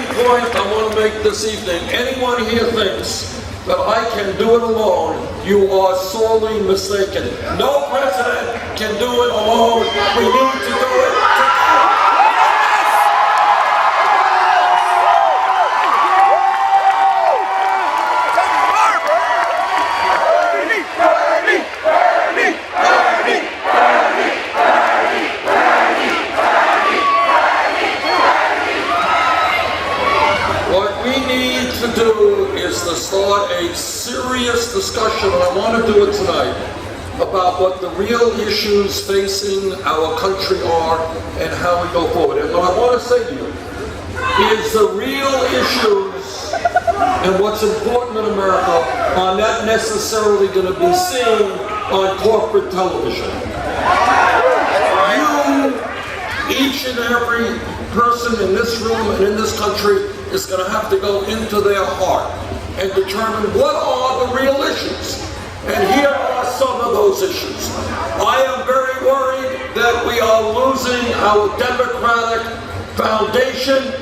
main point I want to make this evening, anyone here thinks that I can do it alone, you are sorely mistaken. No president can do it alone. We need to do it together. To start a serious discussion, and I want to do it tonight, about what the real issues facing our country are and how we go forward. And what I want to say to you is the real issues and what's important in America are not necessarily going to be seen on corporate television. You, each and every person in this room and in this country, is going to have to go into their heart and determine what are the real issues. And here are some of those issues. I am very worried that we are losing our democratic foundation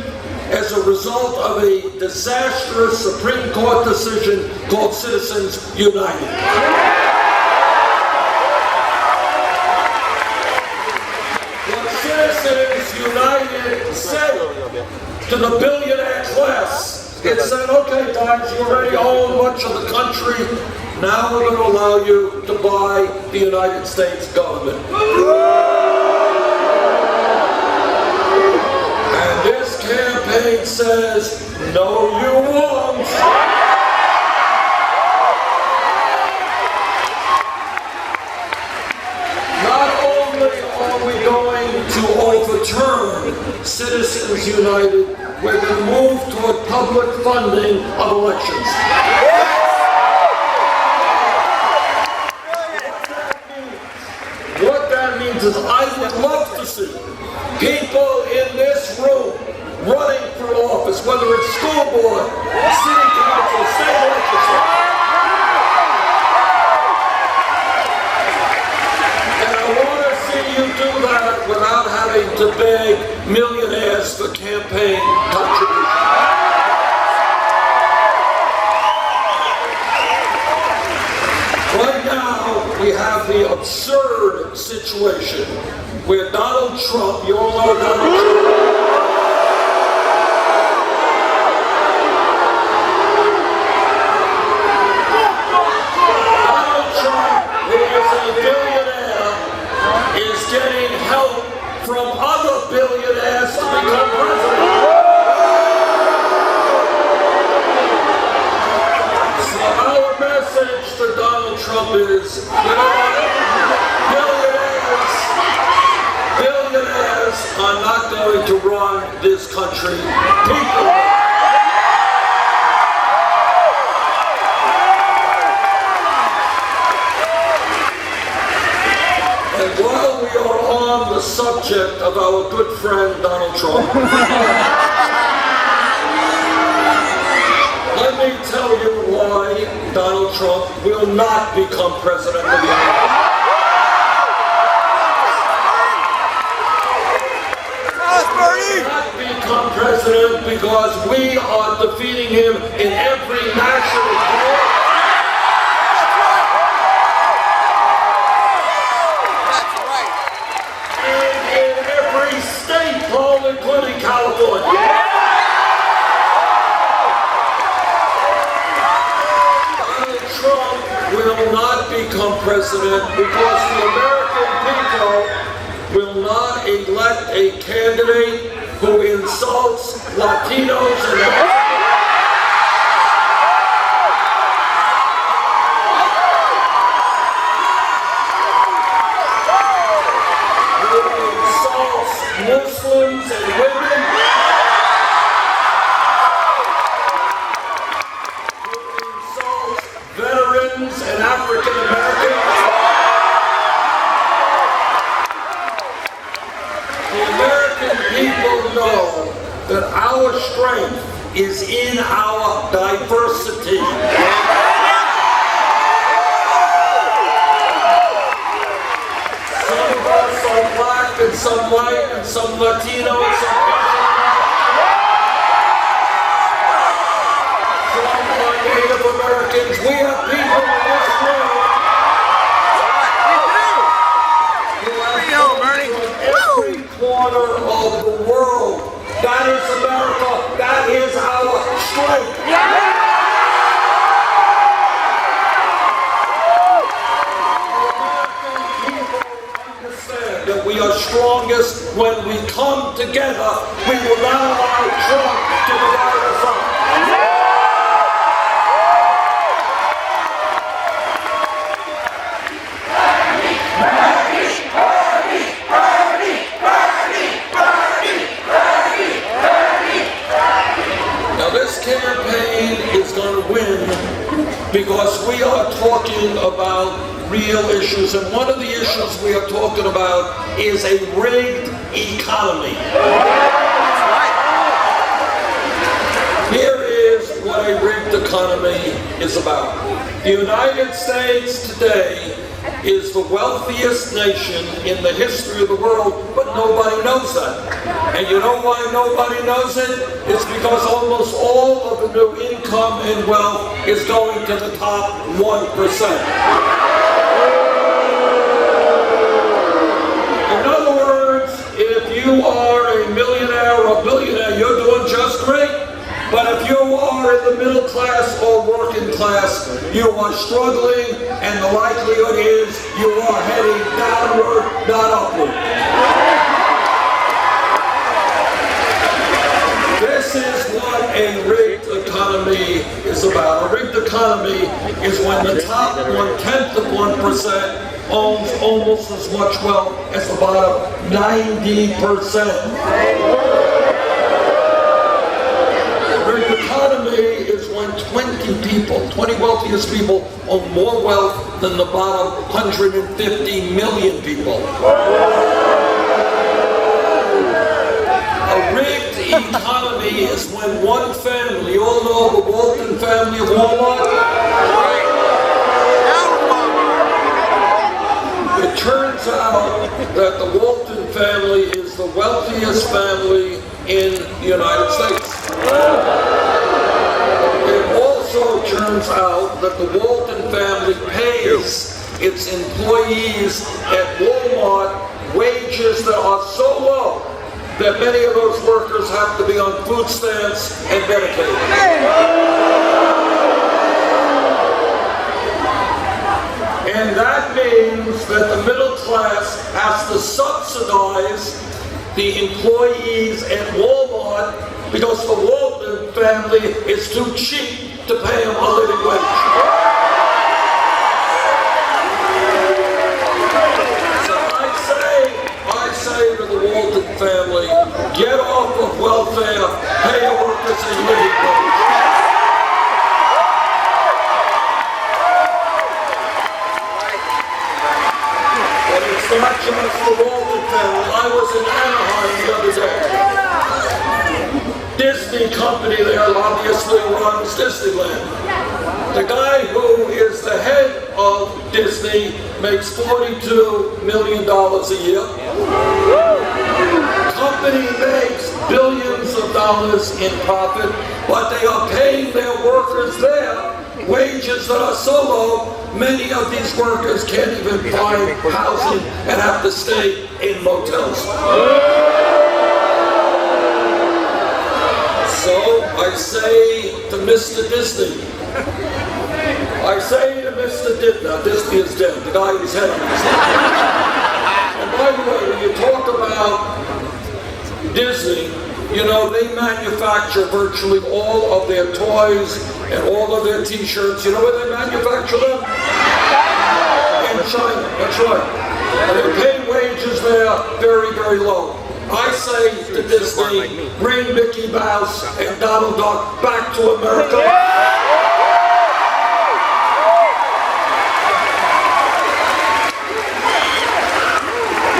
as a result of a disastrous Supreme Court decision called Citizens United. What Citizens United said to the billionaire class, it said, okay guys, you already own much of the country, now we're going to allow you to buy the United States government. And this campaign says, no you won't. Not only are we going to overturn Citizens United, we're going to move toward public funding of elections. What that means is I would love to see people in this room running for office, whether it's school board, city council, state legislature. And I want to see you do that without having to beg millionaires for campaign contributions. Right now, we have the absurd situation where Donald Trump, you all know Donald Trump, who is a billionaire, is getting help from other billionaires to become president. So our message to Donald Trump is, you know what, billionaires are not going to run this country. People will. And while we are on the subject of our good friend Donald Trump, let me tell you why Donald Trump will not become president of the United States. He will not become president because we are defeating him in every national poll. Including California. Donald Trump will not become president because the American people will not elect a candidate who insults Latinos and Africans. Muslims and women, who insults veterans and African Americans. The American people know that our strength is in our diversity. Some of us are black and some white and some Latino and some Asian. means we have people in this room who have come from every corner of the world. That is America. That is our strength. That we are strongest when we come together. We will not allow Trump to divide us up. Now this campaign is going to win because we are talking about real issues, and one of the issues we are talking about is a rigged economy. Here is what a rigged economy is about. The United States today is the wealthiest nation in the history of the world, but nobody knows that. And you know why nobody knows it? It's because almost all of the new income and wealth is going to the top 1%. In other words, if you are a millionaire or a billionaire, you're doing just great. But if you are in the middle class or working class, you are struggling, and the likelihood is you are heading downward, not upward. This is what a rigged economy is about. A rigged economy is when the top 1/10 of 1% owns almost as much wealth as the bottom 90%. The economy is when 20 people, 20 wealthiest people, own more wealth than the bottom 150 million people. A rigged economy is when one family, you all know the Walton family of Walmart? It turns out that the Walton family is the wealthiest family in the United States. It also turns out that the Walton family pays its employees at Walmart wages that are so low that many of those workers have to be on food stamps and Medicaid. And that means that the middle class has to subsidize the employees at Walmart because the Walton family is too cheap to pay them a living wage. So I say to the Walton family, get off of welfare, pay your workers a living wage. But it's not just the Walton family. I was in Anaheim the other day. Disney company there obviously runs Disneyland. The guy who is the head of Disney makes $42 million a year. Company makes billions of dollars in profit, but they are paying their workers there wages that are so low, many of these workers can't even find housing and have to stay in motels. So I say to Mr. Disney, now Disney is dead, the guy who's head of Disney. And by the way, when you talk about Disney, you know, they manufacture virtually all of their toys and all of their t-shirts. You know where they manufacture them? In China, that's right. And they pay wages there very, very low. I say to Disney, bring Mickey Mouse and Donald Duck back to America.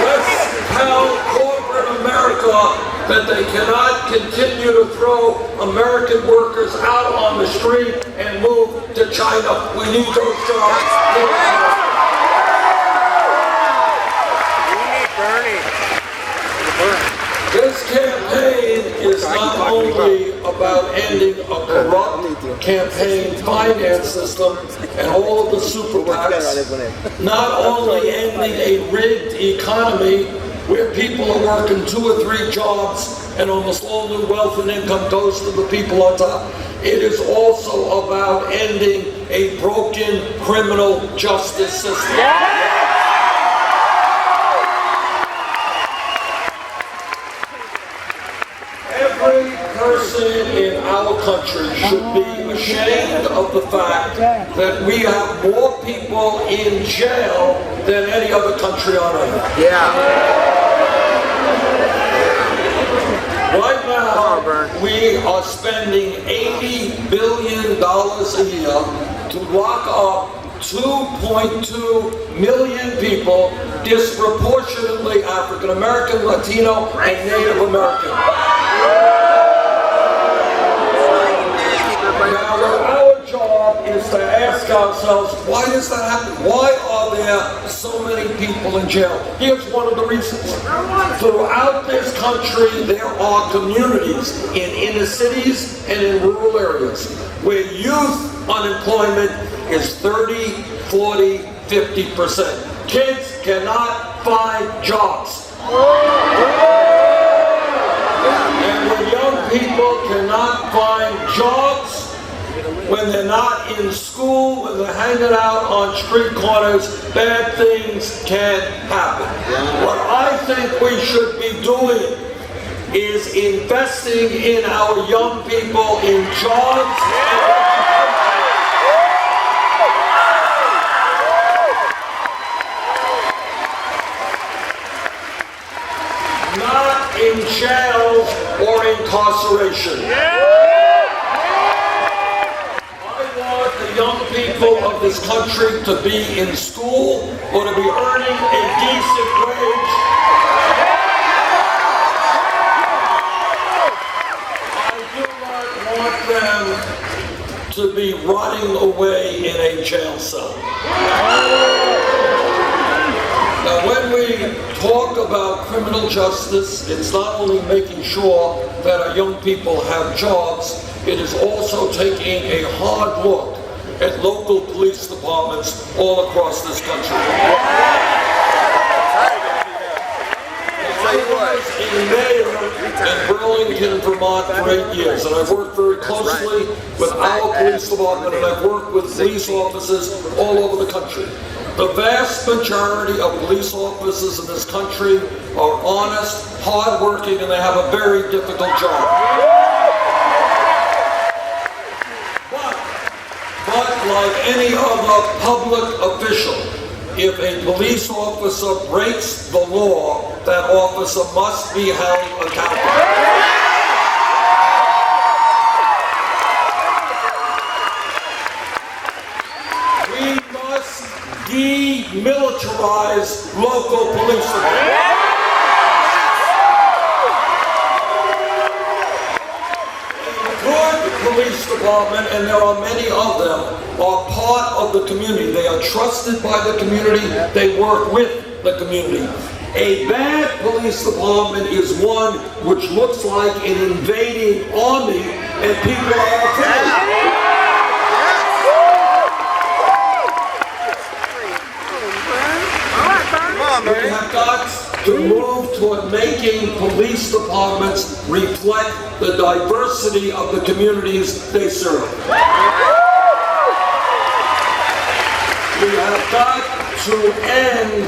Let's tell corporate America that they cannot continue to throw American workers out on the street and move to China. We need those jobs. This campaign is not only about ending a corrupt campaign finance system and all of the super PACs, not only ending a rigged economy where people are working 2 or 3 jobs and almost all the wealth and income goes to the people on top. It is also about ending a broken criminal justice system. Every person in our country should be ashamed of the fact that we have more people in jail than any other country on earth. Right now, we are spending $80 billion a year to lock up 2.2 million people, disproportionately African American, Latino, and Native American. Now, our job is to ask ourselves, why does that happen? Why are there so many people in jail? Here's one of the reasons. Throughout this country, there are communities in inner cities and in rural areas where youth unemployment is 30, 40, 50%. Kids cannot find jobs. And when young people cannot find jobs, when they're not in school, when they're hanging out on street corners, bad things can happen. What I think we should be doing is investing in our young people in jobs. Not in jails or incarceration. Young people of this country to be in school or to be earning a decent wage. I do not want them to be rotting away in a jail cell. Now, when we talk about criminal justice, it's not only making sure that our young people have jobs, it is also taking a hard look at local police departments all across this country. I was a mayor in Burlington, Vermont for 8 years, and I've worked very closely with our police department, and I've worked with police officers all over the country. The vast majority of police officers in this country are honest, hardworking, and they have a very difficult job. But like any other public official, if a police officer breaks the law, that officer must be held accountable. We must demilitarize local police departments. Police department, and there are many of them, are part of the community. They are trusted by the community. They work with the community. A bad police department is one which looks like an invading army, and people are afraid. We have got to move toward making police departments reflect the diversity of the communities they serve. We have got to end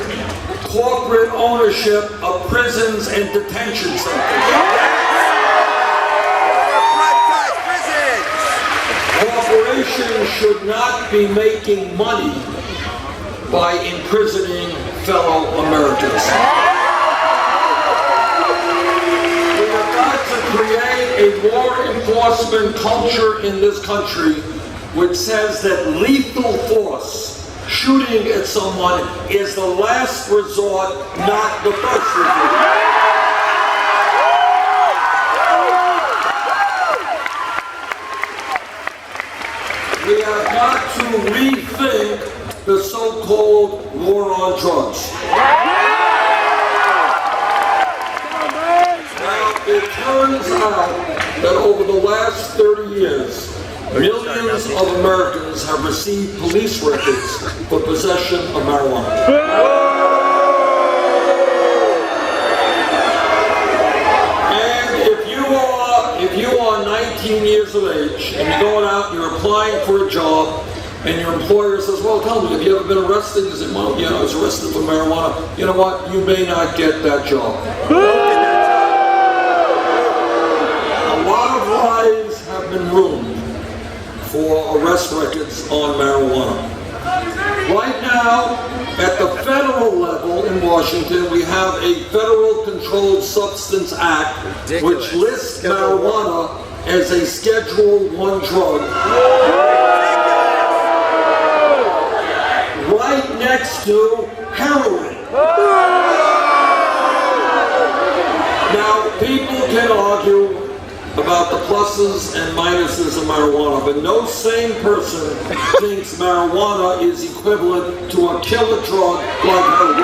corporate ownership of prisons and detention centers. Corporations should not be making money by imprisoning fellow Americans. We have got to create a law enforcement culture in this country which says that lethal force, shooting at someone, is the last resort, not the first resort. We have got to rethink the so-called war on drugs. Now, it turns out that over the last 30 years, millions of Americans have received police records for possession of marijuana. If you are 19 years of age and you're going out and you're applying for a job and your employer says, well, tell me, have you ever been arrested? You say, well, yeah, I was arrested for marijuana. You know what? You may not get that job. A lot of lives have been ruined for arrest records on marijuana. Right now, at the federal level in Washington, we have a Federal Controlled Substance Act, which lists marijuana as a Schedule I drug. Right next to heroin. Now, people can argue about the pluses and minuses of marijuana, but no sane person thinks marijuana is equivalent to a killer drug like heroin.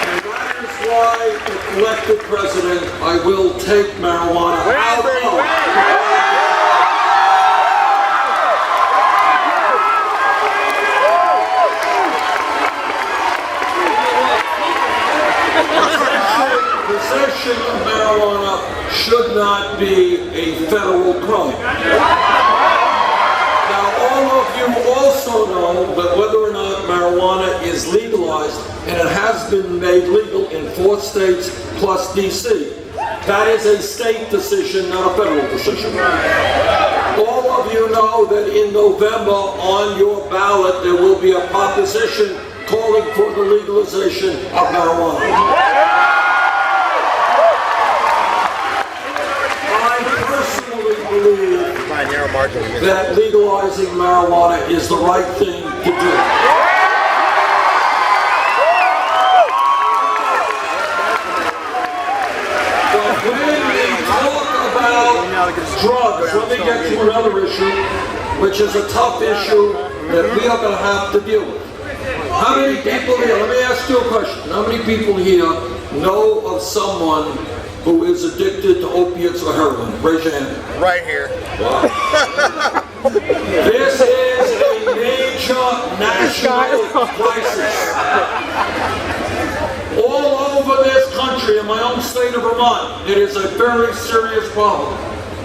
And that is why, if elected president, I will take marijuana out of possession of marijuana should not be a federal crime. Now, all of you also know that whether or not marijuana is legalized, and it has been made legal in 4 states plus D.C., that is a state decision, not a federal decision. All of you know that in November on your ballot there will be a proposition calling for the legalization of marijuana. Believe that legalizing marijuana is the right thing to do. But when we talk about drugs, let me get to another issue, which is a tough issue that we are going to have to deal with. How many people here, let me ask you a question, how many people here know of someone who is addicted to opiates or heroin? Raise your hand. Right here. Wow. This is a major national crisis. All over this country, in my own state of Vermont, it is a very serious problem.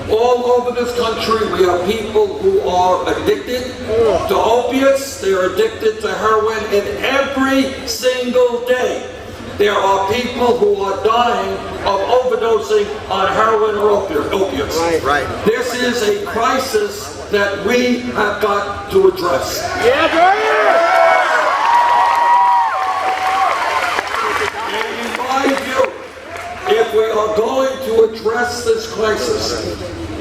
All over this country, we have people who are addicted to opiates, they are addicted to heroin, and every single day, there are people who are dying of overdosing on heroin or opiates. Right. This is a crisis that we have got to address. Yeah, And in my view, if we are going to address this crisis,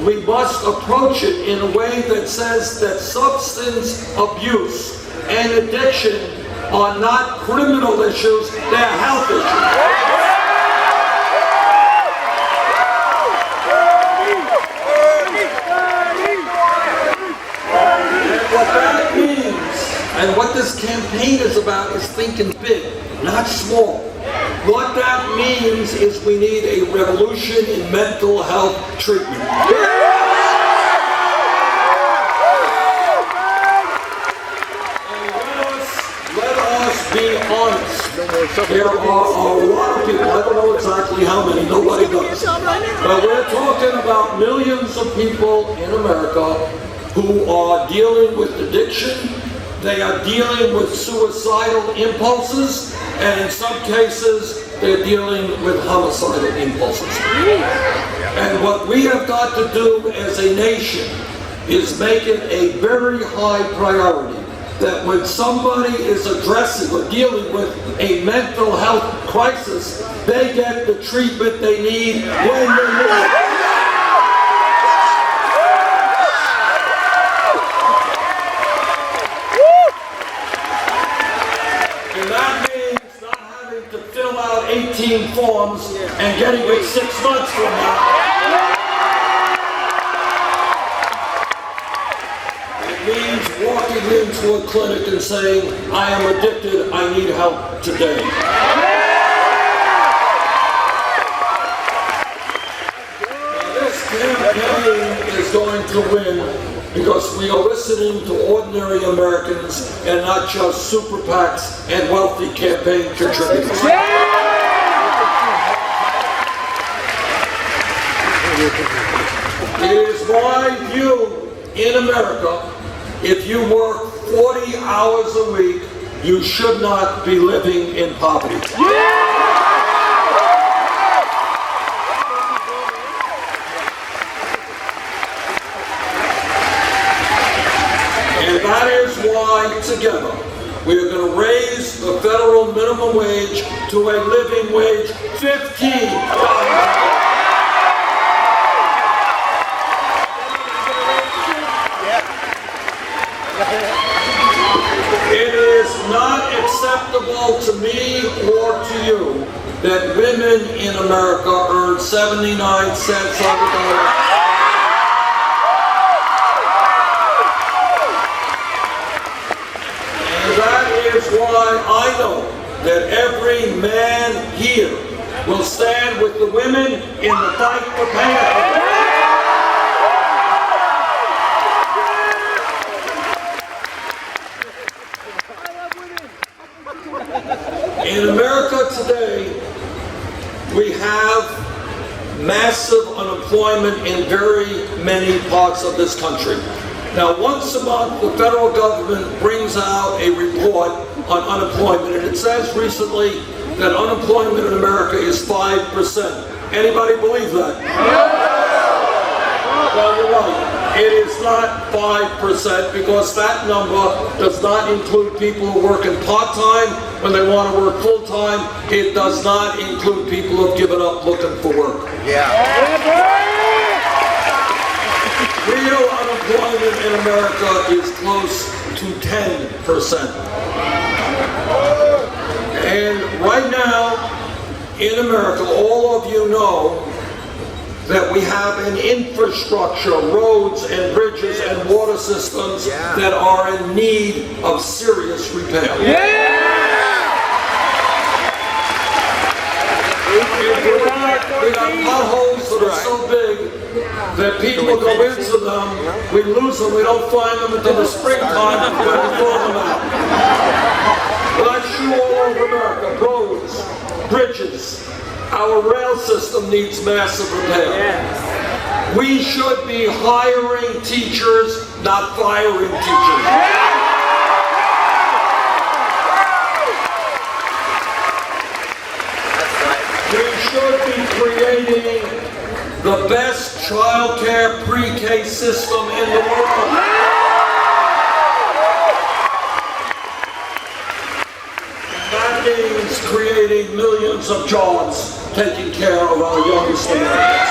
we must approach it in a way that says that substance abuse and addiction are not criminal issues, they're health issues. And what that means, and what this campaign is about, is thinking big, not small. What that means is we need a revolution in mental health treatment. Be honest. There are a lot of people, I don't know exactly how many, nobody does. But we're talking about millions of people in America who are dealing with addiction, they are dealing with suicidal impulses, and in some cases, they're dealing with homicidal impulses. And what we have got to do as a nation is make it a very high priority that when somebody is addressing or dealing with a mental health crisis, they get the treatment they need when they need it. And that means not having to fill out 18 forms and getting it 6 months from now. It means walking into a clinic and saying, I am addicted, I need help today. This campaign is going to win because we are listening to ordinary Americans and not just super PACs and wealthy campaign contributors. It is my view in America, if you work 40 hours a week, you should not be living in poverty. And that is why, together, we are going to raise the federal minimum wage to a living wage, $15. It is not acceptable to me or to you that women in America earn 79 cents on the dollar. And that is why I know that every man here will stand with the women in the fight for pay equity. In America today, we have massive unemployment in very many parts of this country. Now, once a month, the federal government brings out a report on unemployment, and it says recently that unemployment in America is 5%. Anybody believe that? Well, you're right. It is not 5% because that number does not include people who work in part-time when they want to work full-time. It does not include people who have given up looking for work. Yeah. Real unemployment in America is close to 10%. And right now, in America, all of you know that we have an infrastructure, roads and bridges and water systems that are in need of serious repair. We got potholes that are so big that people go into them, we lose them, we don't find them until the springtime when we throw them out. But I see all over America, roads, bridges, our rail system needs massive repair. We should be hiring teachers, not firing teachers. We should be creating the best child care pre-K system in the world. That means creating millions of jobs, taking care of our youngest Americans.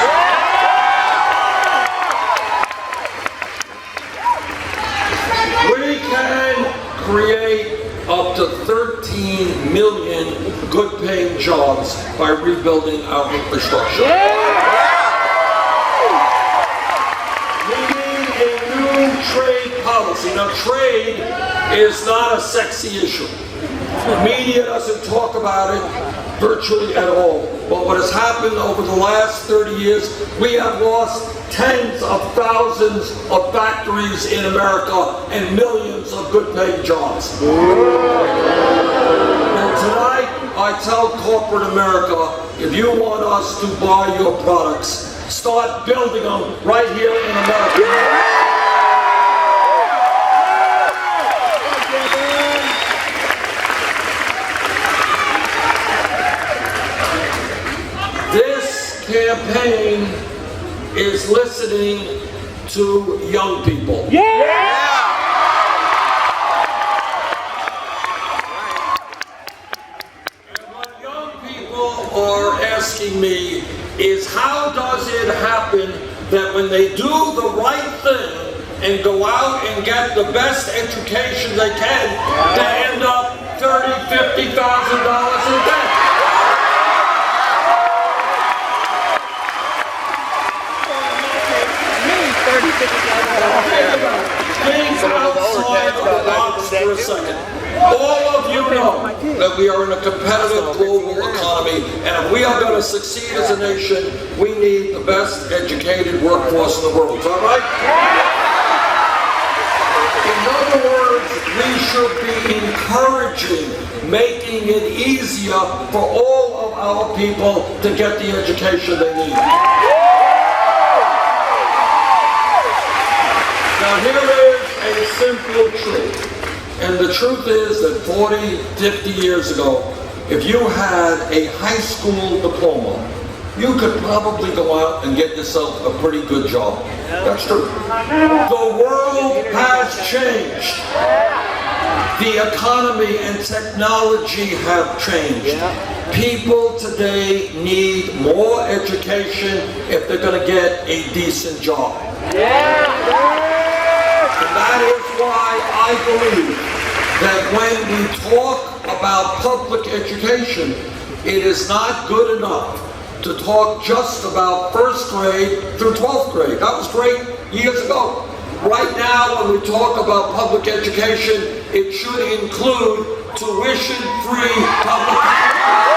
We can create up to 13 million good-paying jobs by rebuilding our infrastructure. We need a new trade policy. Now, trade is not a sexy issue. The media doesn't talk about it virtually at all. But what has happened over the last 30 years, we have lost tens of thousands of factories in America and millions of good-paying jobs. And tonight, I tell corporate America, if you want us to buy your products, start building them right here in America. This campaign is listening to young people. And what young people are asking me is, how does it happen that when they do the right thing and go out and get the best education they can, they end up $30,000, $50,000 in debt? Things outside of the that we are in a competitive global economy, and if we are going to succeed as a nation, we need the best educated workforce in the world. Is that right? In other words, we should be encouraging, making it easier for all of our people to get the education they need. Now here is a simple truth, and the truth is that 40, 50 years ago, if you had a high school diploma, you could probably go out and get yourself a pretty good job. That's true. The world has changed. The economy and technology have changed. People today need more education if they're going to get a decent job. And that is why I believe that when we talk about public education, it is not good enough to talk just about first grade through 12th grade. That was great years ago. Right now, when we talk about public education, it should include tuition-free public education.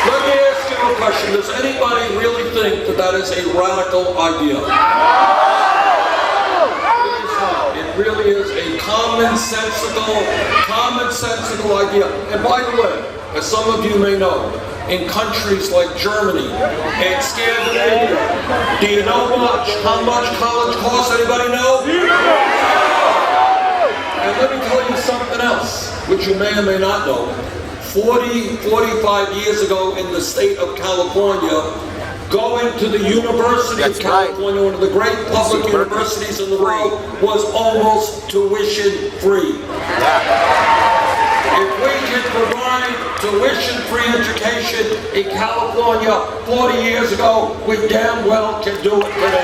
Let me ask you a question. Does anybody really think that that is a radical idea? It really is a commonsensical idea. And by the way, as some of you may know, in countries like Germany and Scandinavia, do you know how much college costs? Anybody know? And let me tell you something else, which you may or may not know. 40, 45 years ago in the state of California, going to the University of California, one of the great public universities in the world, was almost tuition free. If we can provide tuition-free education in California 40 years ago, we damn well can do it today.